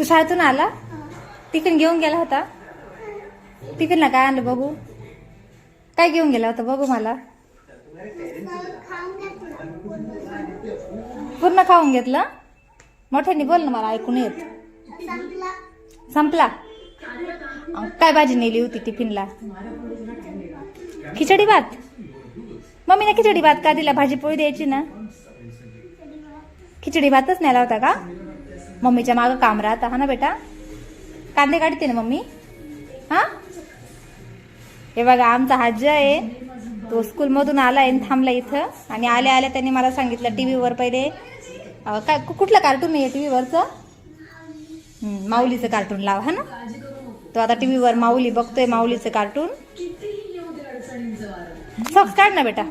शाळेतून आला? टिफिन घेऊन गेला होता? टिफिनला काय आणलं बघू? काय घेऊन गेला होता बघू मला? पूर्ण खाऊन घेतलं? मोठ्याने बोल ना, मला ऐकून येत. संपला? काय भाजी नेली होती टिफिनला? खिचडी भात? मम्मीने खिचडी भात का दिला? भाजी पोळी द्यायची ना. खिचडी भातच नेला होता का? मम्मीच्या मागं काम राहता हा ना बेटा? कांदे काढते ना मम्मी? हा, हे बघा आमचा हा जय आहे, तो स्कूल मधून आलाय थांबला इथं. आणि आल्या आल्या त्यांनी मला सांगितलं टीव्हीवर पहिले काय कुठलं कार्टून आहे टीव्हीवरचं? माऊलीचं कार्टून लाव हा ना. तो आता टीव्हीवर माऊली बघतोय, माऊलीचं कार्टून. सॉक्स काढ ना बेटा,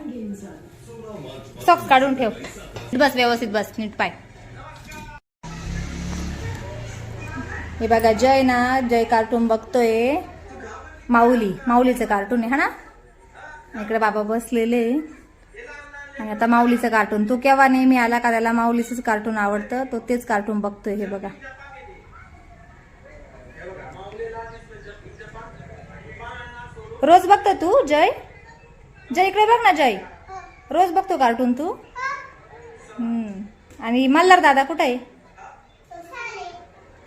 सॉक्स काढून ठेव. बस व्यवस्थित बस, नीट पाय. हे बघा जय ना, जय कार्टून बघतोय. माऊलीचं कार्टून आहे हा ना. इकडे बाबा बसलेले आणि आता माऊलीचं कार्टून. तो केव्हा नेहमी आला का त्याला माऊलीचंच कार्टून आवडतं, तो तेच कार्टून बघतोय. हे बघा रोज बघतो तू जय? जय इकडे बघ ना जय, रोज बघतो कार्टून तू? आणि मल्हार दादा कुठे आहे?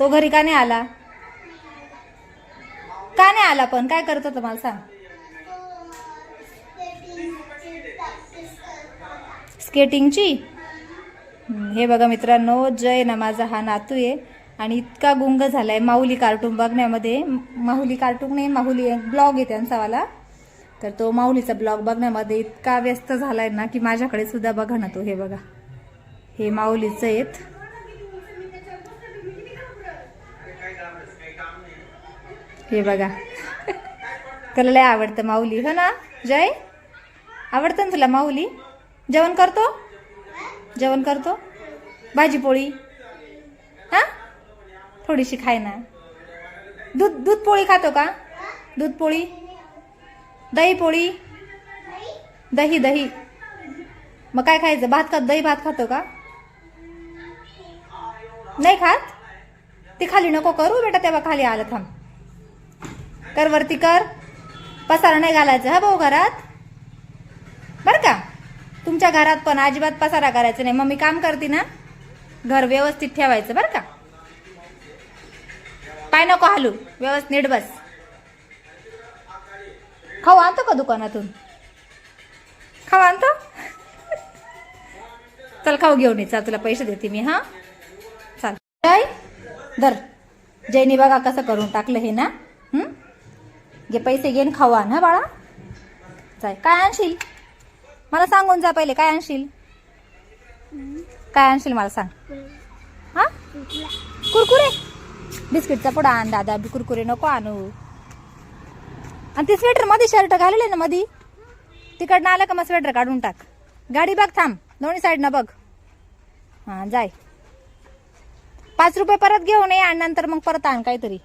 तो घरी का नाही आला? का नाही आला पण? काय करत होता मला सांग? स्केटिंगची? हे बघा मित्रांनो, जय ना माझा हा नातू आहे आणि इतका गुंग झालाय माऊली कार्टून बघण्यामध्ये. माऊली कार्टून नाही, माऊली ब्लॉग आहे त्यांचावाला. तर तो माऊलीचा ब्लॉग बघण्यामध्ये इतका व्यस्त झालाय ना की माझ्याकडे सुद्धा बघा ना तो. हे बघा हे माऊलीचं आहेत. हे बघा त्याला लय आवडतं माऊली हो ना जय? आवडतं ना तुला माऊली? जेवण करतो? जेवण करतो? भाजी पोळी हा थोडीशी खाय ना. दूध पोळी खातो का? दूध पोळी, दही पोळी, दही मग काय खायचं? भात खात? दही भात खातो का? नाही खात? ती खाली नको करू बेटा, तेव्हा खाली आलं. थांब, कर वरती कर. पसारा नाही घालायचं हा भाऊ घरात, बरं का? तुमच्या घरात पण अजिबात पसारा करायचं नाही. मम्मी काम करते ना, घर व्यवस्थित ठेवायचं बरं का? पाय नको हालू, व्यवस्थित नीट बस. खाऊ आणतो का दुकानातून? खाऊ आणतो? चल खाऊ घेऊन ये, चल तुला पैसे देते मी. हा चल. जय धर. जयनी बघा कसं करून टाकलं हे ना. घे पैसे, घेऊन खाऊ आण हा बाळा. जाय. काय आणशील मला सांगून जा पहिले. काय आणशील? काय आणशील मला सांग. हा कुरकुरे, बिस्किटचा पुडा आण दादा. कुरकुरे नको आणू. आणि ते स्वेटर मध्ये शर्ट घालेले ना मधी, तिकडनं आलं का मग स्वेटर काढून टाक. गाडी बघ, थांब, दोन्ही साईडनं बघ. हा जाय. 5 रुपये परत घेऊन ये आणि नंतर मग परत आण काहीतरी.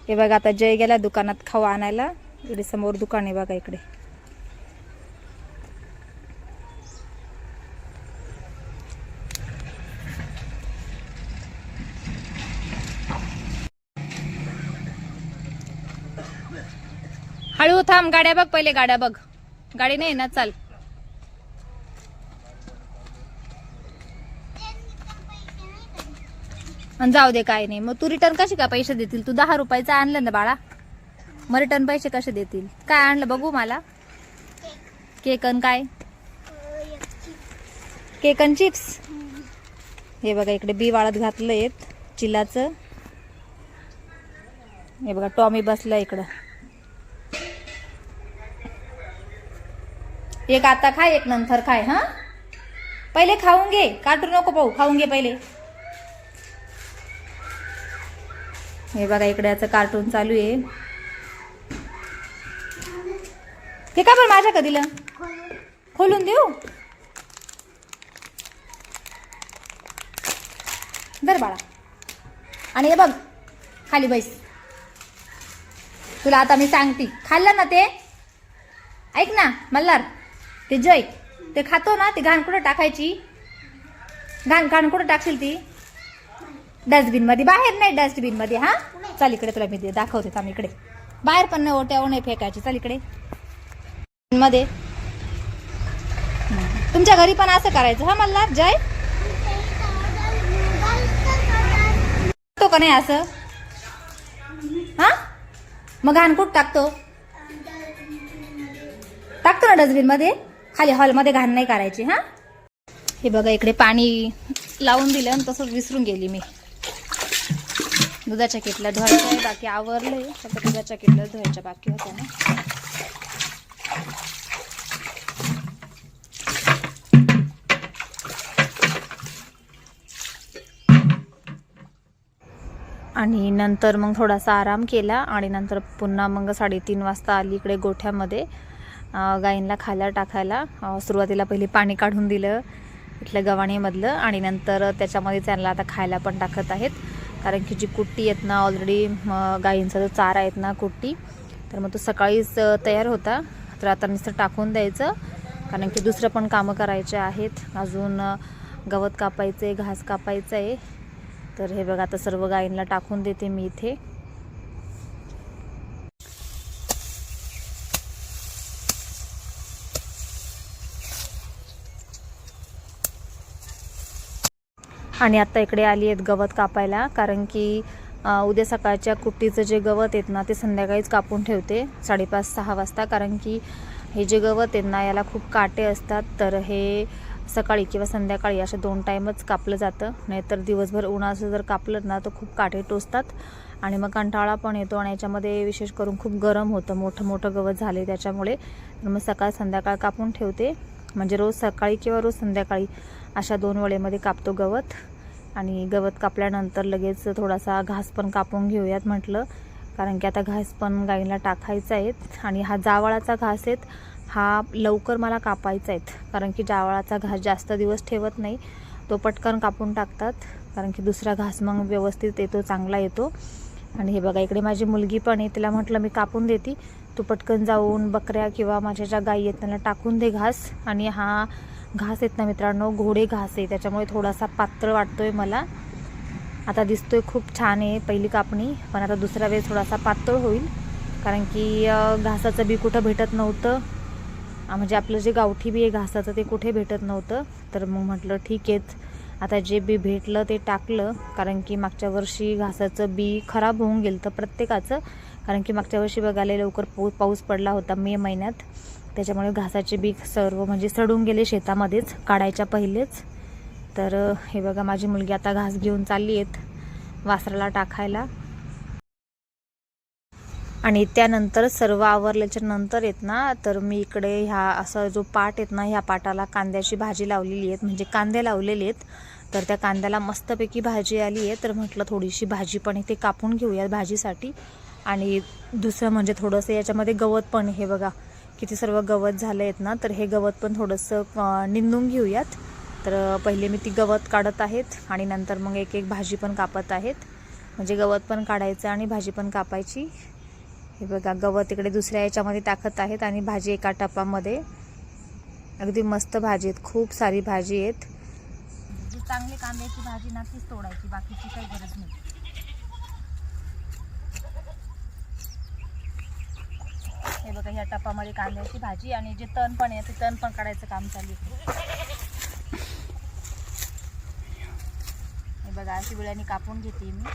हे बघा आता जय गेला दुकानात खाऊ आणायला. इकडे समोर दुकान आहे बघा इकडे. हळू थांब, गाड्या बघ पहिले, गाड्या बघ. गाडी नाही ना, चाल. आणि जाऊ दे, काय नाही. मग तू रिटर्न कशी का पैसे देतील? तू 10 रुपयाचं आणलं ना बाळा, मग रिटर्न पैसे कसे देतील? काय आणलं बघू मला? केक आणि काय? केक आणि चिप्स. हे बघा इकडे बी वाळत घातलंय चिलाचं. हे बघा टॉमी बसला इकडं. एक आता खाय, एक नंतर खाय. हा पहिले खाऊन घे, काटू नको पाहू, खाऊन घे पहिले. हे बघा इकडे याचं कार्टून चालू आहे. हे का बरं माझ्या कधीला खोलून देऊ? धर बाळा. आणि हे बघ खाली बैस. तुला आता मी सांगते, खाल्लं ना ते? ऐक ना मल्हार, ते जय ते खातो ना, ती घाण कुठं टाकायची? घाण घाण कुठं टाकशील ती? डस्टबिन मध्ये. बाहेर नाही, डस्टबिन मध्ये. हा चल इकडे, तुला मी दाखवते थांब इकडे. बाहेर पण नाही, ओट्यावर नाही फेकायची. चल इकडे मध्ये. तुमच्या घरी पण असं करायचं हा मला जय? तो का नाही असं? हा मग घाण कुठं टाकतो? टाकतो ना डस्टबिन मध्ये. खाली हॉलमध्ये घाण नाही करायची. हा हे बघा इकडे पाणी लावून दिलं आणि तसंच विसरून गेली मी. दुधाच्या किटल्या धुवायच्या आहे, बाकी आवरलंय. फक्त दुधाच्या किटल्या धुवायच्या बाकी होत्या ना. आणि नंतर मग थोडासा आराम केला आणि नंतर पुन्हा मग 3:30 वाजता आली इकडे गोठ्यामध्ये गाईंना खायला टाकायला. सुरुवातीला पहिले पाणी काढून दिलं इथल्या गव्हाणीमधलं आणि नंतर त्याच्यामध्ये त्यांना आता खायला पण टाकत आहेत. कारण की जी कुट्टी आहेत ना, ऑलरेडी गाईंचा जो चारा आहेत ना कुट्टी, तर मग तो सकाळीच तयार होता. तर आता नुसतं टाकून द्यायचं, कारण की दुसरं पण कामं करायचे आहेत. अजून गवत कापायचं आहे, घास कापायचं आहे. तर हे बघा आता सर्व गाईंना टाकून देते मी इथे. आणि आता इकडे आली आहेत गवत कापायला, कारण की उद्या सकाळच्या कुट्टीचं जे गवत आहेत ना ते संध्याकाळीच कापून ठेवते 5:30-6 वाजता. कारण की हे जे गवत आहेत ना याला खूप काटे असतात. तर हे सकाळी किंवा संध्याकाळी अशा 2 टाईमच कापलं जातं. नाहीतर दिवसभर उन्हाचं जर कापलं ना तर खूप काटे टोचतात आणि मग कंटाळा पण येतो. आणि याच्यामध्ये विशेष करून खूप गरम होतं, मोठं मोठं गवत झाले त्याच्यामुळे. मग सकाळ संध्याकाळ कापून ठेवते, म्हणजे रोज सकाळी किंवा रोज संध्याकाळी अशा 2 वेळेमध्ये कापतो गवत. आणि गवत कापल्यानंतर लगेच थोडासा घास पण कापून घेऊयात म्हटलं, कारण की आता घास पण गाईला टाकायचा आहेत. आणि हा जावळाचा घास आहेत, हा लवकर मला कापायचा आहेत, कारण की जावळाचा घास जास्त दिवस ठेवत नाही, तो पटकन कापून टाकतात. कारण की दुसरा घास मग व्यवस्थित येतो, चांगला येतो. आणि हे बघा इकडे माझी मुलगी पण आहे, तिला म्हटलं मी कापून देते, तू पटकन जाऊन बकऱ्या किंवा माझ्या ज्या गाई आहेत त्यांना टाकून दे घास. आणि हा घास आहेत ना मित्रांनो, घोडे घास आहे, त्याच्यामुळे थोडासा पातळ वाटतोय मला. आता दिसतोय खूप छान आहे पहिली कापणी, पण आता दुसरा वेळेस थोडासा पातळ होईल, कारण की घासाचं बी कुठं भेटत नव्हतं. म्हणजे आपलं जे गावठी बी आहे घासाचं ते कुठे भेटत नव्हतं. तर मग म्हटलं ठीक आहे, आता जे बी भेटलं ते टाकलं. कारण की मागच्या वर्षी घासाचं बी खराब होऊन गेलं तर प्रत्येकाचं, कारण की मागच्या वर्षी बघायला लवकर पाऊस पडला होता मे महिन्यात, त्याच्यामुळे घासाचे बी सर्व म्हणजे सडून गेले शेतामध्येच काढायच्या पहिलेच. तर हे बघा माझी मुलगी आता घास घेऊन चालली आहेत वासराला टाकायला. आणि त्यानंतर सर्व आवरल्याच्या नंतर येत ना, तर मी इकडे ह्या असा जो पाट आहेत ना, ह्या पाटाला कांद्याची भाजी लावलेली आहेत, म्हणजे कांदे लावलेले आहेत. तर त्या कांद्याला मस्तपैकी भाजी आली आहे. तर म्हटलं थोडीशी भाजी पण इथे कापून घेऊयात भाजीसाठी. आणि दुसरं म्हणजे थोडंसं याच्यामध्ये गवत पण, हे बघा किती सर्व गवत झालं आहेत ना, तर हे गवत पण थोडंसं निंदून घेऊयात. तर पहिले मी ती गवत काढत आहेत आणि नंतर मग एक एक भाजी पण कापत आहेत, म्हणजे गवत पण काढायचं आणि भाजी पण कापायची. हे बघा गवत इकडे दुसऱ्या याच्यामध्ये टाकत आहेत आणि भाजी एका टपामध्ये. अगदी मस्त भाजी आहेत, खूप सारी भाजी आहेत. जी चांगली कांद्याची भाजी ना तीच तोडायची, बाकीची काही गरज नाही. हे बघा ह्या टपामध्ये कांद्याची भाजी, आणि जे तण पण आहे ते तण पण काढायचं काम चालू आहे. हे बघा अशी विळ्याने कापून घेते मी.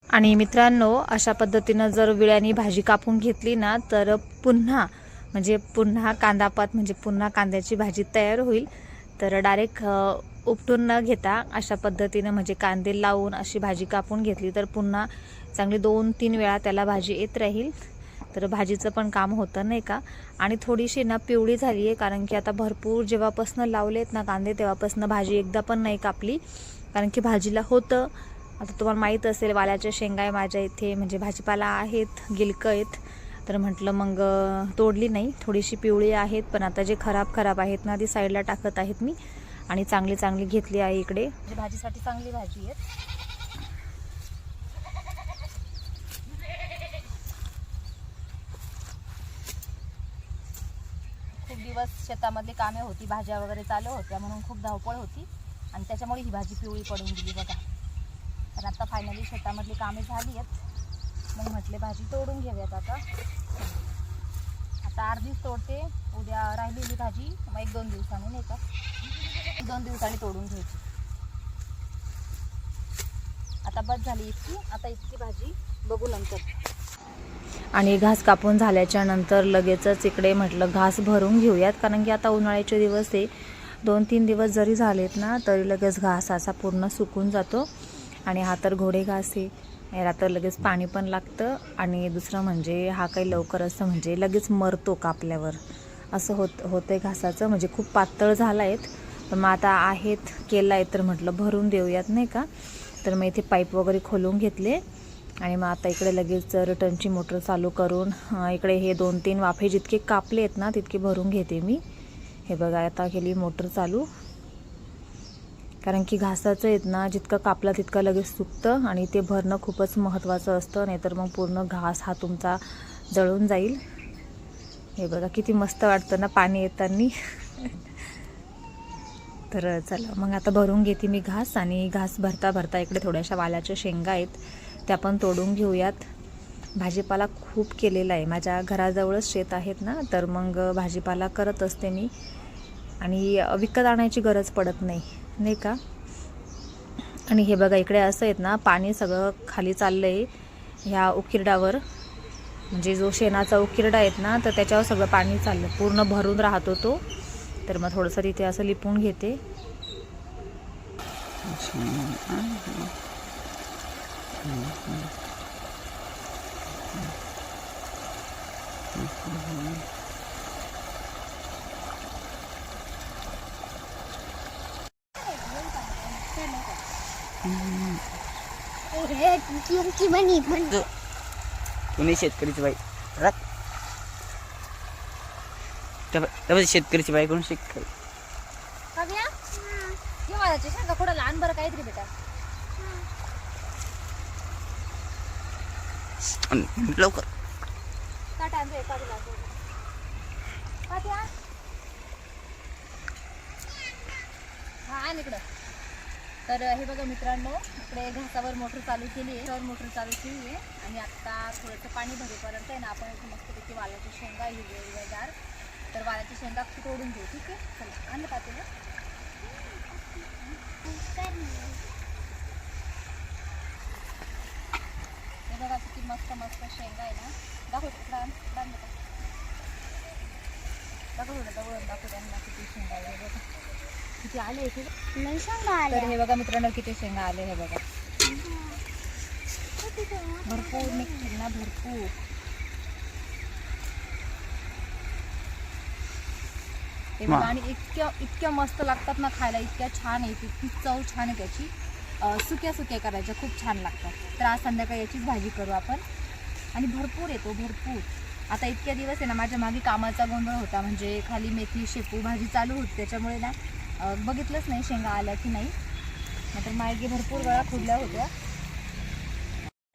आणि मित्रांनो अशा पद्धतीनं जर विळ्याने भाजी कापून घेतली ना, तर पुन्हा कांदापात म्हणजे पुन्हा कांद्याची भाजी तयार होईल. तर डायरेक्ट उपटून न घेता अशा पद्धतीनं म्हणजे कांदे लावून अशी भाजी कापून घेतली तर पुन्हा चांगली 2-3 वेळा त्याला भाजी येत राहील. तर भाजीचं पण काम होतं नाही का. आणि थोडीशी ना पिवळी झाली आहे, कारण की आता भरपूर जेव्हापासनं लावलेत ना कांदे तेव्हापासनं भाजी एकदा पण नाही कापली, कारण की भाजीला होतं. आता तुम्हाला माहीत असेल वाल्याच्या शेंगा आहे माझ्या इथे, म्हणजे भाजीपाला आहेत, गिलकं आहेत. तर म्हटलं मग तोडली नाही, थोडीशी पिवळी आहेत, पण आता जे खराब आहेत ना ती साईडला टाकत आहेत मी. आणि चांगली घेतली आहे इकडे, म्हणजे भाजीसाठी चांगली भाजी आहे. शेतामधली कामे होती, भाज्या वगैरे चालू होत्या म्हणून खूप धावपळ होती आणि त्याच्यामुळे ही भाजी पिवळी पडून गेली बघा. तर आता फायनली शेतामधली कामे झाली आहेत, मग म्हटले भाजी तोडून घेऊयात. आता अर्धीच तोडते, उद्या राहिलेली भाजी मग 1-2 दिवसांनी नाही का 2 दिवसांनी तोडून घ्यायची. आता बस झाली इतकी, आता इतकी भाजी बघू नंतर. आणि घास कापून झाल्याच्या नंतर लगेचच इकडे म्हटलं घास भरून घेऊयात, कारण की आता उन्हाळ्याचे दिवस आहे. 2-3 दिवस जरी झालेत ना तरी लगेच घास असा पूर्ण सुकून जातो. आणि हा तर घोडे घास आहे, याला तर लगेच पाणी पण लागतं. आणि दुसरं म्हणजे हा काही लवकर असं म्हणजे लगेच मरतो कापल्यावर, असं होतंय घासाचं. म्हणजे खूप पातळ झाला आहेत, पण मग आता आहेत केला आहे तर म्हटलं भरून देऊयात नाही का. तर मग इथे पाईप वगैरे खोलून घेतले आणि मग आता इकडे लगेच रिटर्नची मोटर चालू करून इकडे हे 2-3 वाफे जितके कापले आहेत ना तितके भरून घेते मी. हे बघा आता केली मोटर चालू, कारण की घासाचं आहेत ना जितकं कापलं तितकं लगेच सुकतं आणि ते भरणं खूपच महत्त्वाचं असतं, नाहीतर मग पूर्ण घास हा तुमचा जळून जाईल. हे बघा किती मस्त वाटतं ना पाणी येताना. तर चला मग आता भरून घेते मी घास. आणि घास भरता भरता इकडे थोड्याशा वालाच्या शेंगा आहेत त्या पण तोडून घेऊयात. भाजीपाला खूप केलेला आहे, माझ्या घराजवळच शेत आहेत ना, तर मग भाजीपाला करत असते मी आणि विकत आणायची गरज पडत नाही नाही का. आणि हे बघा इकडे असं आहेत ना पाणी सगळं खाली चाललं आहे ह्या उकिरड्यावर, म्हणजे जो शेणाचा उकिरडा आहेत ना तर त्याच्यावर सगळं पाणी चाललं, पूर्ण भरून राहतो तो. तर मग थोडंसं तिथे असं लिपून घेते. तुम्ही शेतकरीची बाई शेतकरीची बाई कोण शेतकरी थोडं लहान बरं काहीतरी बेटा लवकर इकडं. तर हे बघा मित्रांनो, इकडे घासावर मोटर चालू केली आहे, आणि आता थोडंसं पाणी भरेपर्यंत आहे ना आपण इथे मस्तपैकी वालाची शेंगा हिरवेगार, तर वालाची शेंगा तोडून घेऊ. ठीक आहे, चला आणलं पातेलं. हे बघा किती मस्त मस्त शेंगा आहे ना. दाखव त्यांना किती शेंगा आहे बघा, किती आले इथे. तर हे बघा मित्रांनो किती शेंगा आले, हे बघा भरपूर निघतील ना, भरपूर. हे बघा आणि इतक्या मस्त लागतात ना खायला, इतक्या छान आहे, इतकी चव छान आहे त्याची. सुक्या करायच्या खूप छान लागतात. तर आज संध्याकाळी याचीच भाजी करू आपण. आणि भरपूर येतो, भरपूर. आता इतक्या दिवस आहे ना माझ्या मागे कामाचा गोंधळ होता, म्हणजे खाली मेथी शेपू भाजी चालू होती, त्याच्यामुळे ना बघितलंच नाही शेंगा आल्या की नाही, नाहीतर मागे भरपूर वेळा खुडल्या होत्या.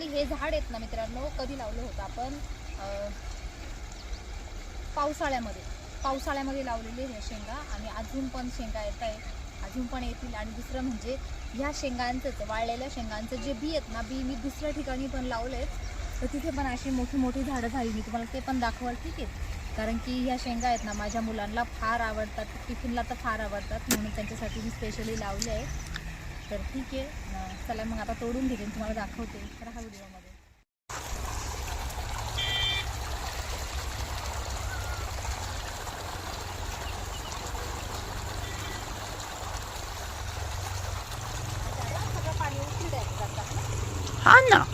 हे झाड आहेत ना मित्रांनो, कधी लावलं होतं आपण, पावसाळ्यामध्ये लावलेले हे शेंगा, आणि अजून पण शेंगा येत आहे, अजून पण येतील. आणि दुसरं म्हणजे ह्या शेंगांचंच, वाळलेल्या शेंगांचं जे बी आहेत ना, बी मी दुसऱ्या ठिकाणी पण लावले आहेत, तर तिथे पण अशी मोठी मोठी झाडं झाली. मी तुम्हाला ते पण दाखवाल, ठीक आहे. कारण की ह्या शेंगा आहेत ना माझ्या मुलांना फार आवडतात, टिफिनला तर फार आवडतात, म्हणून त्यांच्यासाठी मी स्पेशली लावले आहे. तर ठीक आहे, चला मग आता तोडून घेते, तुम्हाला दाखवते. तर हा व्हिडिओमध्ये पाणी उकळी जातात ना. हा ना,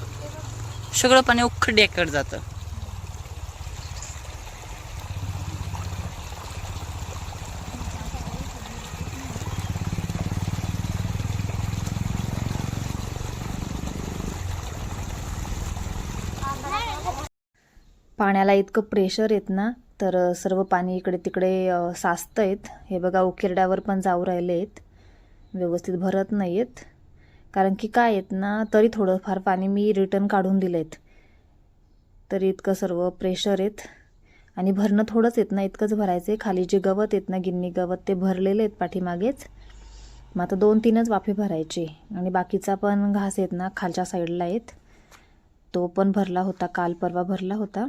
सगळं पाणी उखड्याकडे जातं. पाण्याला इतकं प्रेशर येत ना, तर सर्व पाणी इकडे तिकडे साचतं आहेत. हे बघा उकिरड्यावर पण जाऊ राहिले आहेत, व्यवस्थित भरत नाही आहेत. कारण की काय आहेत ना, तरी थोडंफार पाणी मी रिटर्न काढून दिलं आहेत, तरी इतकं सर्व प्रेशर आहेत. आणि भरणं थोडंच येत ना, इतकंच भरायचं आहे. खाली जे गवत येत ना, गिन्नी गवत, ते भरलेले आहेत पाठीमागेच. मग आता 2-3च वाफे भरायचे. आणि बाकीचा पण घास आहेत ना, खालच्या साईडला आहेत, तो पण भरला होता, काल परवा भरला होता.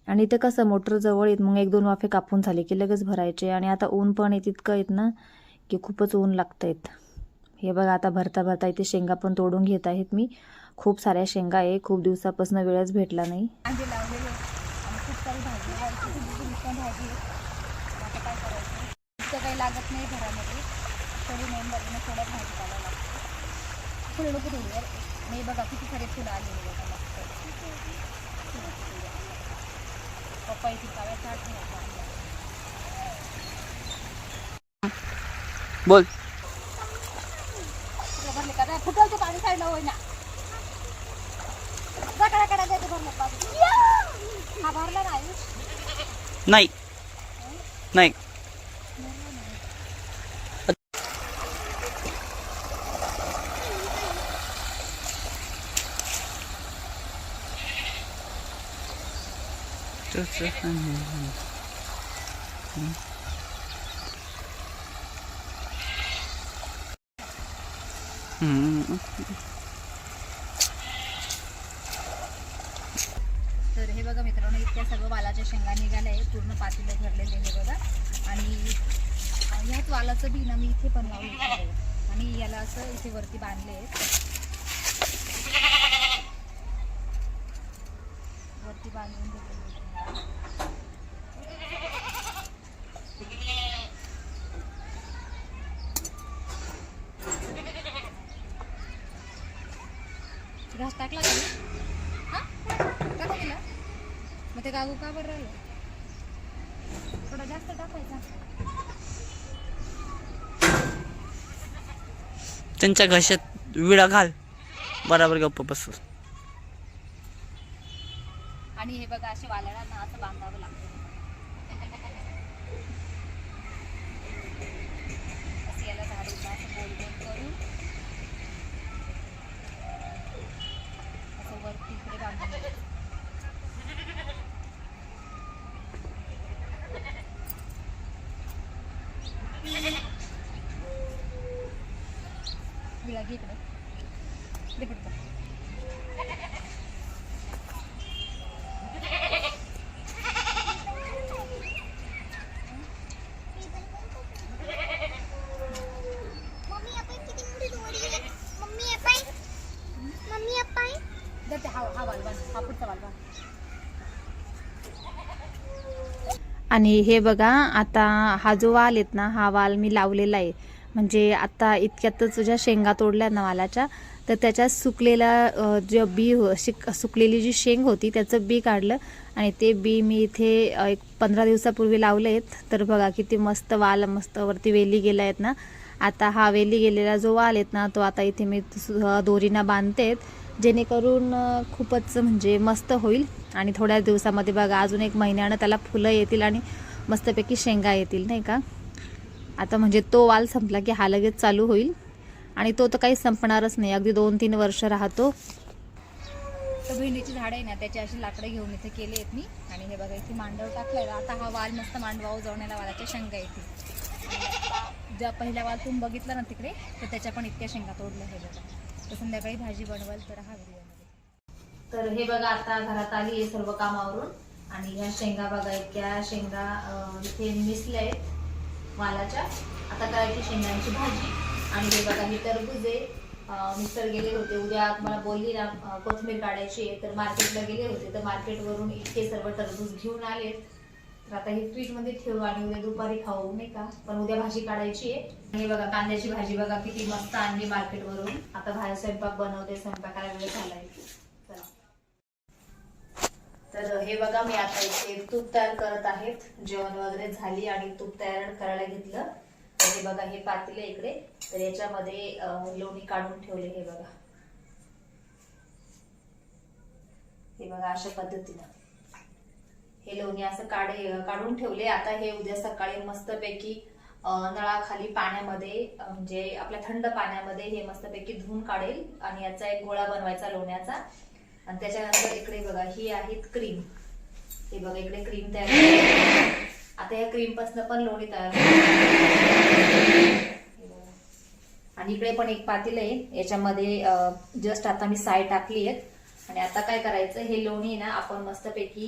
आणि ते कसं मोटर जवळ येत, मग 1-2 वाफे कापून झाले की लगेच भरायचे. आणि आता ऊन पण येत इतकं येत ना की खूपच ऊन लागतायत. हे बघा आता भरता भरता इथे शेंगा पण तोडून घेत आहेत मी. खूप साऱ्या शेंगा आहे, खूप दिवसापासून वेळच भेटला नाही. कांदे लावलेले आणि खूप सारी भाजी लावायची, पण भाजी आता काय करायचं, इतकं काही लागत नाही घरामध्ये, थोडी मेंबरने थोड्यात भाजीपाला लागतो. फुलं नको थोडीवर मी बघा किती सारे फुलं आलेले बघा मस्त. पप्पाची काव्या चाट बोल. भरले का फुटलचं पाणी साईडला होय ना, कडा कडा द्यायचं भरलं पाणी. हा भरला नाही नाही. तर हे बघा मित्रांनो, इतक्या सगळं वालाच्या शेंगा निघाल्या आहे, पूर्ण पातीला भरलेले हे बघा. आणि ह्याच वालाचं बी ना मी इथे पण लावलं आहे आणि याला असं इथे वरती बांधले आहेत, वरती बांधून दिलेले आहेत. घास टाकला का हा टाका दिला मग ते गागू का बरं राहिलं, थोडा जास्त टाकायचा. त्यांच्या घशात विळा घाल, बराबर गप्प बस. आणि हे बघा असे वालांना असं बांधावं लागतं, असं याला झाडून असं गोल गोल करून असं वरती इकडे बांधून द्यायचं. विळा घे इकडे, इकडे पटकन. आणि हे बघा आता हा जो वाल आहेत ना, हा वाल मी लावलेला आहे. म्हणजे आता इतक्यातच ज्या शेंगा तोडल्या ना वालाच्या, तर त्याच्यात सुकलेला जे बी सुकलेली जी शेंग होती त्याचं बी काढलं आणि ते बी मी इथे एक 15 दिवसापूर्वी लावले आहेत. तर बघा किती मस्त वाल मस्त वरती वेली गेल्या आहेत ना. आता हा वेली गेलेला जो वाल आहेत ना, तो आता इथे मी दोरीना बांधते, जेणेकरून खूपच म्हणजे मस्त होईल. आणि थोड्या दिवसामध्ये बघा अजून 1 महिन्यानं त्याला फुलं येतील आणि मस्तपैकी शेंगा येतील नाही का. आता म्हणजे तो वाल संपला की हा लगेच चालू होईल आणि तो तर काही संपणारच नाही, अगदी 2-3 वर्ष राहतो. तर भेंडीची झाडं आहे ना, त्याची अशी लाकडं घेऊन इथे केले आहेत मी. आणि हे बघा इथे मांडव टाकलाय. आता हा वाल मस्त मांडवावर जाऊन वालाच्या शेंगा येतील. ज्या पहिला वाल तुम्ही बघितला ना तिकडे, तर त्याच्या पण इतक्या शेंगा तोडल्या हे बघा. तर संध्याकाळी भाजी बनवाल तर हा व्हिडिओमध्ये. तर हे बघा आता घरात आली आहे सर्व कामावरून आणि ह्या शेंगा बघा इतक्या शेंगा इथे मिसल्या आहेत वालाच्या. आता करायची शेंगांची भाजी. आणि हे बघा ही टरबूज आहे, मिस्टर गेले होते उद्या तुम्हाला बोलली ना कोथिंबीर काढायची आहे, तर मार्केटला गेले होते, तर मार्केटवरून इतके सर्व टरबूज घेऊन आले. तर आता हे फ्रीज मध्ये ठेवू आणि उद्या दुपारी खाऊ नाही का, पण उद्या भाजी काढायची आहे. हे बघा कांद्याची भाजी बघा किती मस्त आणली मार्केटवरून. आता बाहेर स्वयंपाक बनवते, स्वयंपाकाला वेळ झालाय. तर हे बघा मी आता इथे तूप तयार करत आहेत. जेवण वगैरे झाली आणि तूप तयार करायला घेतलं. तर हे बघा हे पातेले इकडे, तर याच्यामध्ये लोणी काढून ठेवले. हे बघा हे बघा अशा पद्धतीनं हे लोणी असं काढून ठेवले. आता हे उद्या सकाळी मस्तपैकी नळाखाली पाण्यामध्ये म्हणजे आपल्या थंड पाण्यामध्ये हे मस्तपैकी धुवून काढेल आणि याचा एक गोळा बनवायचा लोण्याचा. आणि त्याच्यानंतर इकडे बघा ही आहे क्रीम. हे बघा इकडे क्रीम तयार झाली. आता या क्रीम पासून पण लोणी तयार होते. आणि इकडे पण एक पातेलं आहे, याच्यामध्ये जस्ट आता मी साय टाकली आहेत. आणि आता काय करायचं, हे लोणी ना आपण मस्तपैकी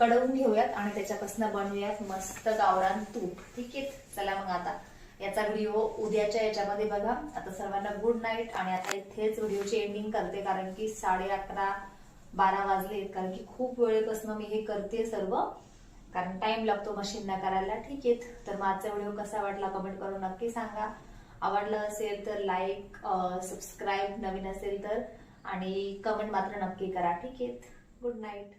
कडवून घेऊयात आणि त्याच्यापासून बनवूयात मस्त गावरान तूप. ठीक आहे, चला मग आता याचा व्हिडिओ उद्याच्या याच्यामध्ये बघा. आता सर्वांना गुड नाईट. आणि आता इथेच व्हिडिओची एंडिंग करते, कारण की 11:30-12 वाजले. कारण की खूप वेळेपासून मी हे करते सर्व, कारण टाइम लागतो मशीनला करायला. ठीक आहे, तर मग आजचा व्हिडिओ कसा वाटला कमेंट करून नक्की सांगा. आवडलं असेल तर लाईक, सबस्क्राईब, नवीन असेल तर, आणि कमेंट मात्र नक्की करा. ठीक आहे, गुड नाईट.